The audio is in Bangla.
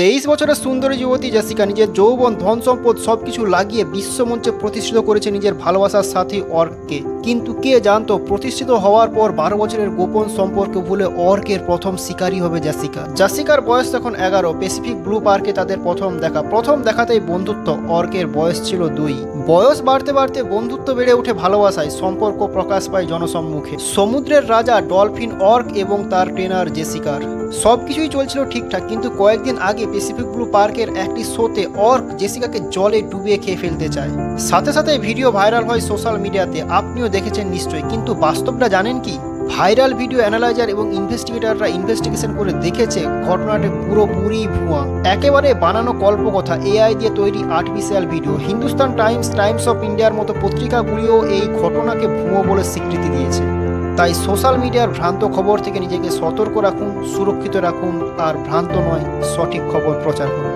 23 বছরের সুন্দরী যুবতী জেসিকা নিজের যৌবন ধন সম্পদ সবকিছু লাগিয়ে বিশ্বমঞ্চে প্রতিষ্ঠিত করেছে নিজের ভালোবাসার সাথী অর্ককে। কিন্তু কে জানতো প্রতিষ্ঠিত হওয়ার পর 12 বছরের গোপন সম্পর্ক ভুলে অর্কের প্রথম শিকারী হবে জেসিকা। জেসিকার বয়স তখন 11। প্যাসিফিক ব্লু পার্কে তাদের প্রথম দেখাতেই বন্ধুত্ব। অর্কের বয়স ছিল 2। বয়স বাড়তে বাড়তে বন্ধুত্ব বেড়ে ওঠে ভালোবাসায়। সম্পর্ক প্রকাশ পায় জনসম্মুখে। সমুদ্রের রাজা ডলফিন অর্ক এবং তার ট্রেনার জেসিকার সবকিছুই চলছিল ঠিকঠাক, কিন্তু কয়েকদিন আগে প্যাসিফিক ব্লু পার্কের একটি শোতে অর্ক জেসিকাকে জলে ডুবিয়ে খেয়ে ফেলতে চায়। সাথে সাথে ভিডিও ভাইরাল হয় সোশ্যাল মিডিয়াতে, আপনিও দেখেছেন নিশ্চয়ই। কিন্তু বাস্তবটা জানেন কি? ভাইরাল ভিডিও অ্যানালাইজার এবং ইনভেস্টিগেটররা ইনভেস্টিগেশন করে দেখেছে ঘটনাটা পুরোপুরি ভুয়া, একেবারে বানানো কল্পকথা, এআই দিয়ে তৈরি artificial video. Hindustan Times of ইন্ডিয়ার মতো পত্রিকাগুলিও এই ঘটনাকে ভুয়ো বলে স্বীকৃতি দিয়েছে। তাই সোশ্যাল মিডিয়ার ভ্রান্ত খবর থেকে নিজেকে সতর্ক রাখুন, সুরক্ষিত রাখুন, আর ভ্রান্ত নয় সঠিক খবর প্রচার করুন।